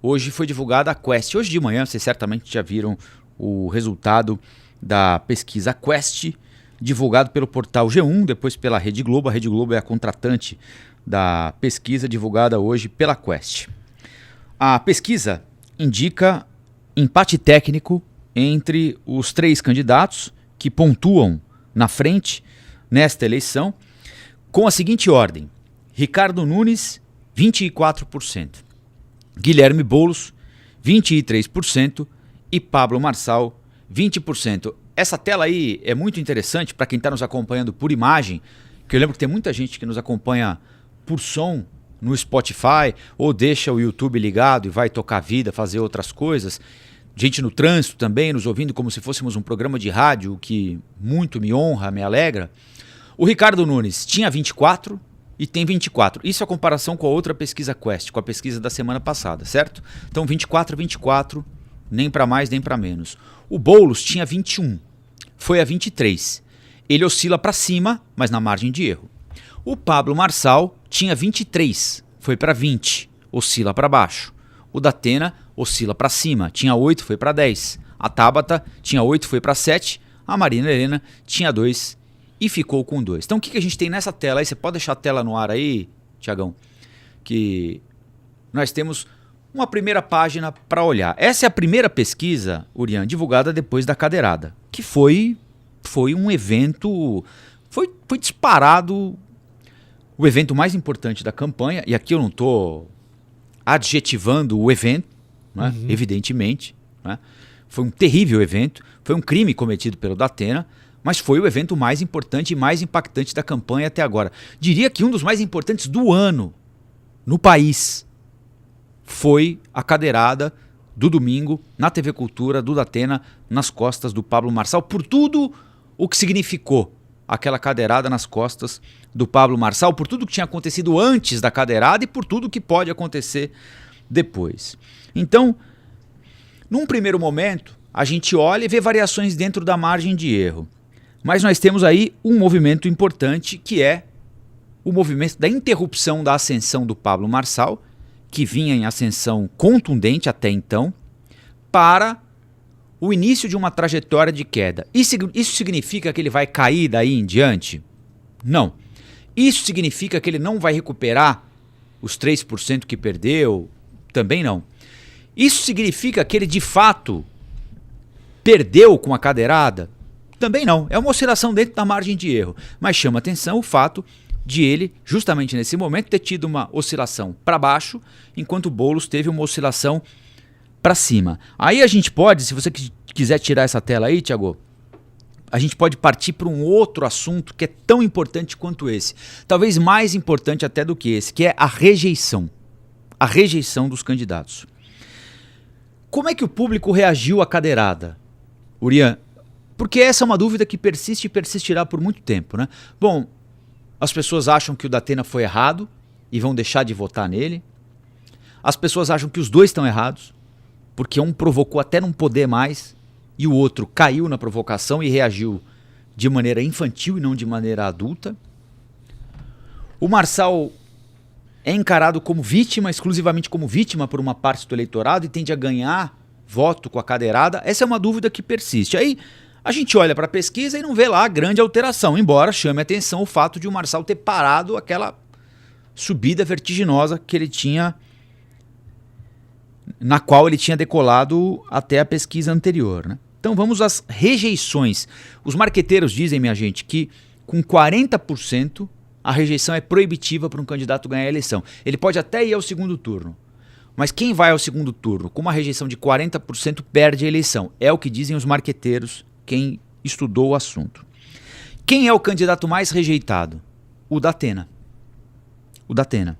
Hoje foi divulgada a Quest. Hoje de manhã, vocês certamente já viram o resultado da pesquisa Quest, divulgado pelo portal G1, depois pela Rede Globo. A Rede Globo é a contratante da pesquisa divulgada hoje pela Quest. A pesquisa indica empate técnico entre os 3 candidatos que pontuam na frente nesta eleição, com a seguinte ordem: Ricardo Nunes, 24%, Guilherme Boulos, 23% e Pablo Marçal, 20%. Essa tela aí é muito interessante para quem está nos acompanhando por imagem, que eu lembro que tem muita gente que nos acompanha por som no Spotify ou deixa o YouTube ligado e vai tocar vida, fazer outras coisas. Gente no trânsito também, nos ouvindo como se fôssemos um programa de rádio, o que muito me honra, me alegra. O Ricardo Nunes tinha 24 e tem 24. Isso é a comparação com a outra pesquisa Quest, com a pesquisa da semana passada, certo? Então 24, nem para mais nem para menos. O Boulos tinha 21, foi a 23. Ele oscila para cima, mas na margem de erro. O Pablo Marçal tinha 23, foi para 20, oscila para baixo. O Datena oscila para cima, tinha 8, foi para 10. A Tabata tinha 8, foi para 7. A Marina Helena tinha 2 e ficou com 2. Então o que a gente tem nessa tela aí? Você pode deixar a tela no ar aí, Tiagão? Que nós temos uma primeira página para olhar. Essa é a primeira pesquisa, Urian, divulgada depois da cadeirada, que foi um evento, foi disparado o evento mais importante da campanha, e aqui eu não estou adjetivando o evento, né? Evidentemente, né? Foi um terrível evento, foi um crime cometido pelo Datena, mas foi o evento mais importante e mais impactante da campanha até agora. Diria que um dos mais importantes do ano no país foi a cadeirada do domingo na TV Cultura do Datena nas costas do Pablo Marçal, por tudo o que significou aquela cadeirada nas costas do Pablo Marçal, por tudo que tinha acontecido antes da cadeirada e por tudo que pode acontecer depois. Então, num primeiro momento, a gente olha e vê variações dentro da margem de erro. Mas nós temos aí um movimento importante, que é o movimento da interrupção da ascensão do Pablo Marçal, que vinha em ascensão contundente até então, para o início de uma trajetória de queda. Isso significa que ele vai cair daí em diante? Não. Isso significa que ele não vai recuperar os 3% que perdeu? Também não. Isso significa que ele de fato perdeu com a cadeirada? Também não. É uma oscilação dentro da margem de erro. Mas chama atenção o fato de ele, justamente nesse momento, ter tido uma oscilação para baixo, enquanto o Boulos teve uma oscilação para cima. Aí a gente pode, se você quiser tirar essa tela aí, Thiago, a gente pode partir para um outro assunto que é tão importante quanto esse. Talvez mais importante até do que esse, que é a rejeição. A rejeição dos candidatos. Como é que o público reagiu à cadeirada, Urian? Porque essa é uma dúvida que persiste e persistirá por muito tempo, né? Bom, as pessoas acham que o Datena foi errado e vão deixar de votar nele. As pessoas acham que os dois estão errados, porque um provocou até não poder mais e o outro caiu na provocação e reagiu de maneira infantil e não de maneira adulta. O Marçal é encarado como vítima, exclusivamente como vítima por uma parte do eleitorado e tende a ganhar voto com a cadeirada. Essa é uma dúvida que persiste. Aí a gente olha para a pesquisa e não vê lá a grande alteração, embora chame a atenção o fato de o Marçal ter parado aquela subida vertiginosa que ele tinha, na qual ele tinha decolado até a pesquisa anterior, né? Então vamos às rejeições. Os marqueteiros dizem, minha gente, que com 40% a rejeição é proibitiva para um candidato ganhar a eleição. Ele pode até ir ao segundo turno, mas quem vai ao segundo turno com uma rejeição de 40% perde a eleição. É o que dizem os marqueteiros, quem estudou o assunto. Quem é o candidato mais rejeitado? O Datena. O Datena.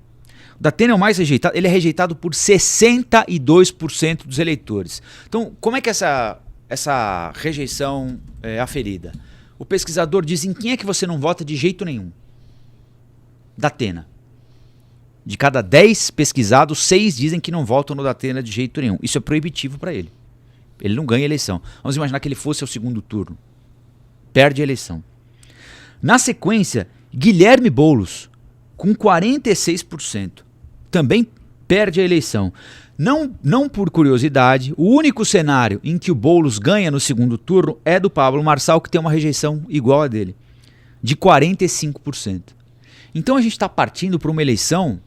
O Datena é o mais rejeitado. Ele é rejeitado por 62% dos eleitores. Então, como é que essa rejeição é aferida? O pesquisador diz: em quem é que você não vota de jeito nenhum? Datena. De cada 10 pesquisados, 6 dizem que não votam no Datena de jeito nenhum. Isso é proibitivo para ele. Ele não ganha a eleição. Vamos imaginar que ele fosse ao segundo turno. Perde a eleição. Na sequência, Guilherme Boulos, com 46%. Também perde a eleição. Não por curiosidade, o único cenário em que o Boulos ganha no segundo turno é do Pablo Marçal, que tem uma rejeição igual a dele, de 45%. Então a gente está partindo para uma eleição,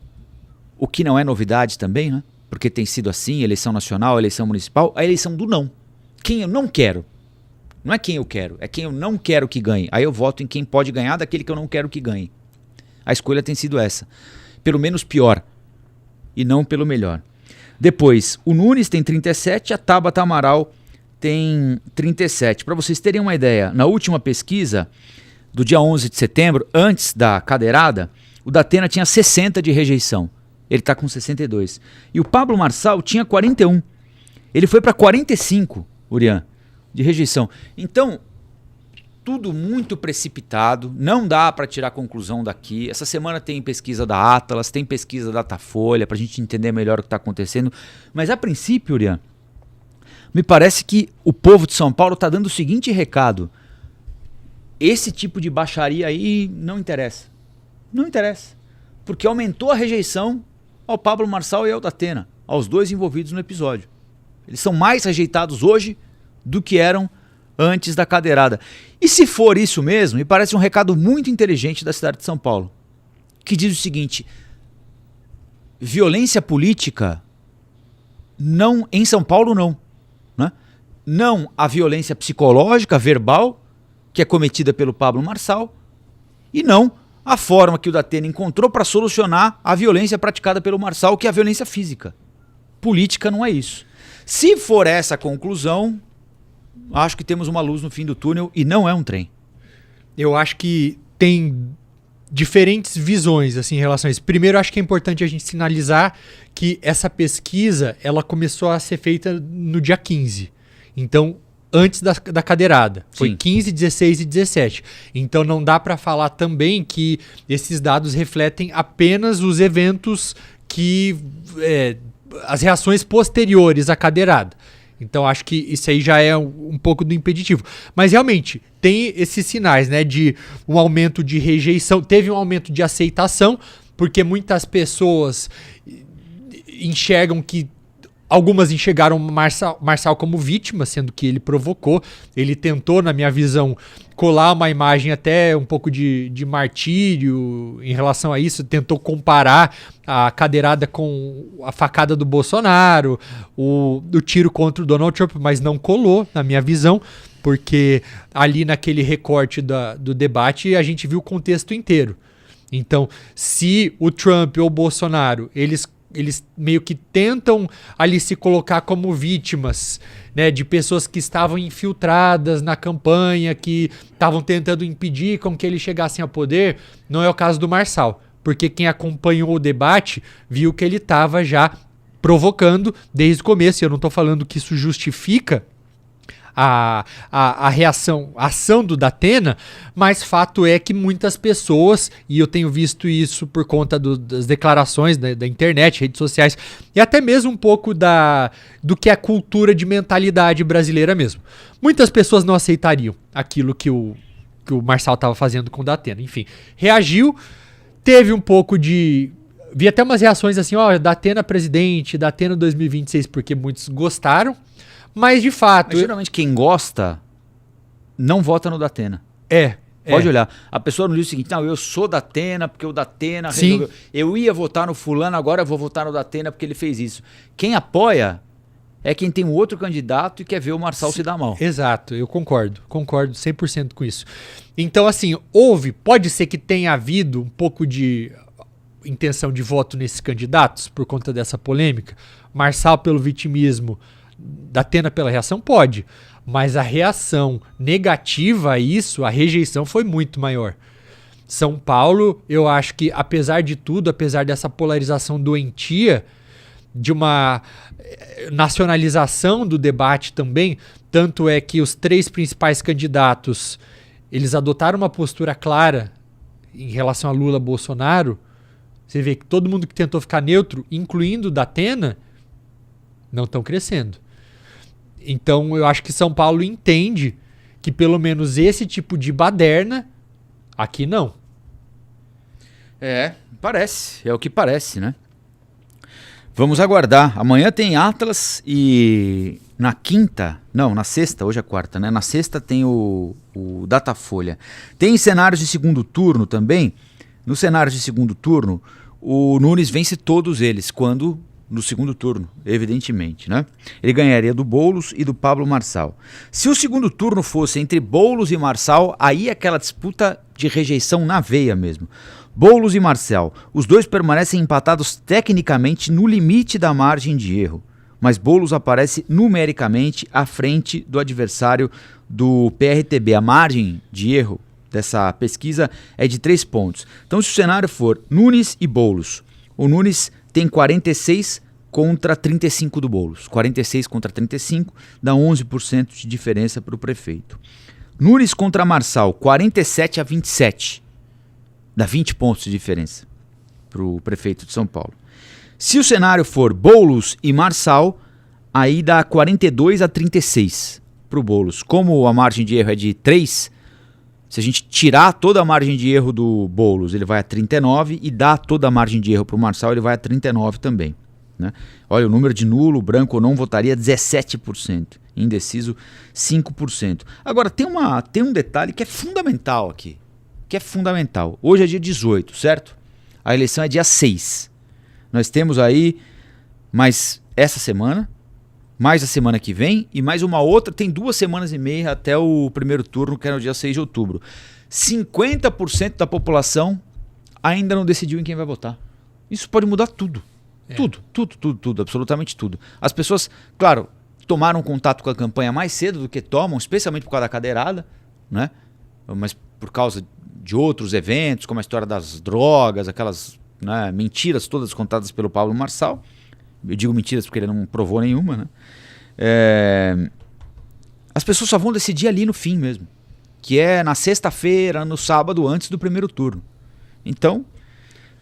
o que não é novidade também, né? Porque tem sido assim, eleição nacional, eleição municipal, a eleição do não. Quem eu não quero. Não é quem eu quero, é quem eu não quero que ganhe. Aí eu voto em quem pode ganhar daquele que eu não quero que ganhe. A escolha tem sido essa. Pelo menos pior. E não pelo melhor. Depois, o Nunes tem 37, a Tabata Amaral tem 37. Para vocês terem uma ideia, na última pesquisa, do dia 11 de setembro, antes da cadeirada, o Datena tinha 60 de rejeição. Ele está com 62. E o Pablo Marçal tinha 41. Ele foi para 45, Urian, de rejeição. Então, tudo muito precipitado, não dá para tirar conclusão daqui. Essa semana tem pesquisa da Atlas, tem pesquisa da Datafolha, para a gente entender melhor o que está acontecendo. Mas a princípio, Urian, me parece que o povo de São Paulo está dando o seguinte recado: esse tipo de baixaria aí não interessa. Não interessa. Porque aumentou a rejeição ao Pablo Marçal e ao Datena, aos dois envolvidos no episódio. Eles são mais rejeitados hoje do que eram antes da cadeirada. E se for isso mesmo, me parece um recado muito inteligente da cidade de São Paulo, que diz o seguinte: violência política não, em São Paulo não, né? Não a violência psicológica, verbal, que é cometida pelo Pablo Marçal, e não a forma que o Datena encontrou para solucionar a violência praticada pelo Marçal, que é a violência física. Política não é isso. Se for essa a conclusão, acho que temos uma luz no fim do túnel e não é um trem. Eu acho que tem diferentes visões assim, em relação a isso. Primeiro, acho que é importante a gente sinalizar que essa pesquisa ela começou a ser feita no dia 15. Então, antes da cadeirada. Foi Sim. 15, 16 e 17. Então, não dá para falar também que esses dados refletem apenas os eventos que... as reações posteriores à cadeirada. Então, acho que isso aí já é um pouco do impeditivo. Mas, realmente, tem esses sinais, né, de um aumento de rejeição. Teve um aumento de aceitação, porque muitas pessoas enxergam que... Algumas enxergaram Marçal como vítima, sendo que ele provocou. Ele tentou, na minha visão, colar uma imagem até um pouco de martírio em relação a isso. Tentou comparar a cadeirada com a facada do Bolsonaro, o tiro contra o Donald Trump, mas não colou, na minha visão, porque ali naquele recorte do debate a gente viu o contexto inteiro. Então, se o Trump ou o Bolsonaro, eles meio que tentam ali se colocar como vítimas, né, de pessoas que estavam infiltradas na campanha, que estavam tentando impedir com que eles chegassem ao poder, não é o caso do Marçal. Porque quem acompanhou o debate viu que ele estava já provocando desde o começo. E eu não estou falando que isso justifica a reação, a ação do Datena, mas fato é que muitas pessoas, e eu tenho visto isso por conta das declarações da internet, redes sociais, e até mesmo um pouco do que é a cultura de mentalidade brasileira mesmo. Muitas pessoas não aceitariam aquilo que o Marçal estava fazendo com o Datena. Enfim, reagiu, teve um pouco de... Vi até umas reações assim, Datena presidente, Datena 2026, porque muitos gostaram. Mas, de fato... Mas, geralmente, quem gosta não vota no Datena. Pode olhar. A pessoa não diz o seguinte: não, eu sou Datena porque o Datena Sim. resolveu. Eu ia votar no fulano, agora eu vou votar no Datena porque ele fez isso. Quem apoia é quem tem um outro candidato e quer ver o Marçal se dar mal. Exato, eu concordo 100% com isso. Então, assim, pode ser que tenha havido um pouco de intenção de voto nesses candidatos por conta dessa polêmica. Marçal pelo vitimismo, Datena pela reação, pode. Mas a reação negativa a isso, a rejeição foi muito maior. São Paulo, eu acho que apesar de tudo, apesar dessa polarização doentia, de uma nacionalização do debate também, tanto é que os 3 principais candidatos, eles adotaram uma postura clara em relação a Lula, Bolsonaro. Você vê que todo mundo que tentou ficar neutro, incluindo o Datena, não estão crescendo. Então eu acho que São Paulo entende que pelo menos esse tipo de baderna, aqui não. Parece. É o que parece, né? Vamos aguardar. Amanhã tem Atlas e na sexta, hoje é quarta, né? Na sexta tem o Datafolha. Tem cenários de segundo turno também. Nos cenários de segundo turno, o Nunes vence todos eles, no segundo turno, evidentemente, né? Ele ganharia do Boulos e do Pablo Marçal. Se o segundo turno fosse entre Boulos e Marçal, aí é aquela disputa de rejeição na veia mesmo. Boulos e Marçal, os dois permanecem empatados tecnicamente no limite da margem de erro, mas Boulos aparece numericamente à frente do adversário do PRTB. A margem de erro dessa pesquisa é de 3 pontos. Então, se o cenário for Nunes e Boulos, o Nunes tem 46 contra 35 do Boulos. 46 contra 35 dá 11% de diferença para o prefeito. Nunes contra Marçal, 47 a 27. Dá 20 pontos de diferença para o prefeito de São Paulo. Se o cenário for Boulos e Marçal, aí dá 42 a 36 para o Boulos. Como a margem de erro é de 3, se a gente tirar toda a margem de erro do Boulos, ele vai a 39 e dá toda a margem de erro para o Marçal, ele vai a 39 também. Né? Olha, o número de nulo, branco ou não votaria 17%, indeciso 5%. Agora, tem um detalhe que é fundamental aqui. Hoje é dia 18, certo? A eleição é dia 6. Nós temos aí mais essa semana, mais a semana que vem e mais uma outra. Tem 2 semanas e meia até o primeiro turno, que é no dia 6 de outubro. 50% da população ainda não decidiu em quem vai votar. Isso pode mudar tudo. Tudo, absolutamente tudo. As pessoas, claro, tomaram contato com a campanha mais cedo do que tomam, especialmente por causa da cadeirada, né? Mas por causa de outros eventos, como a história das drogas, aquelas, né, mentiras todas contadas pelo Pablo Marçal. Eu digo mentiras porque ele não provou nenhuma, né? As pessoas só vão decidir ali no fim mesmo, que é na sexta-feira, no sábado, antes do primeiro turno. Então,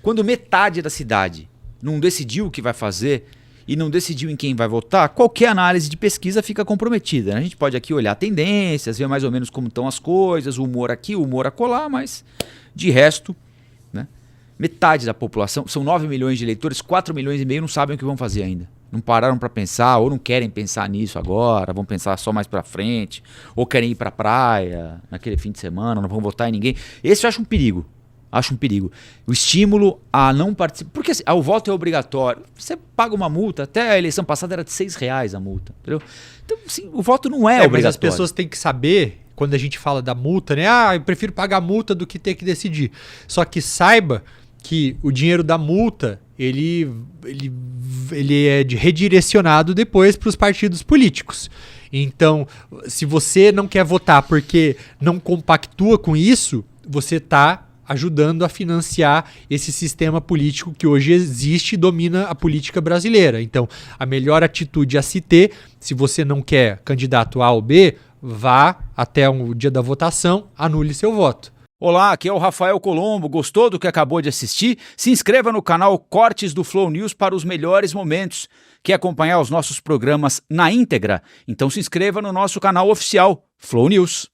quando metade da cidade não decidiu o que vai fazer e não decidiu em quem vai votar, qualquer análise de pesquisa fica comprometida, né? A gente pode aqui olhar tendências, ver mais ou menos como estão as coisas, o humor aqui, o humor acolá, mas de resto, né? Metade da população, são 9 milhões de eleitores, 4 milhões e meio não sabem o que vão fazer ainda. Não pararam para pensar, ou não querem pensar nisso agora, vão pensar só mais para frente, ou querem ir para a praia naquele fim de semana, não vão votar em ninguém. Esse eu acho um perigo. O estímulo a não participar. Porque assim, o voto é obrigatório. Você paga uma multa. Até a eleição passada era de R$6 a multa. Entendeu? Então, assim, o voto não é obrigatório. Mas as pessoas têm que saber, quando a gente fala da multa, né? Eu prefiro pagar a multa do que ter que decidir. Só que saiba que o dinheiro da multa, ele é redirecionado depois para os partidos políticos. Então, se você não quer votar porque não compactua com isso, você está ajudando a financiar esse sistema político que hoje existe e domina a política brasileira. Então, a melhor atitude a se ter, se você não quer candidato A ou B, vá até o dia da votação, anule seu voto. Olá, aqui é o Rafael Colombo. Gostou do que acabou de assistir? Se inscreva no canal Cortes do Flow News para os melhores momentos. Quer acompanhar os nossos programas na íntegra? Então se inscreva no nosso canal oficial, Flow News.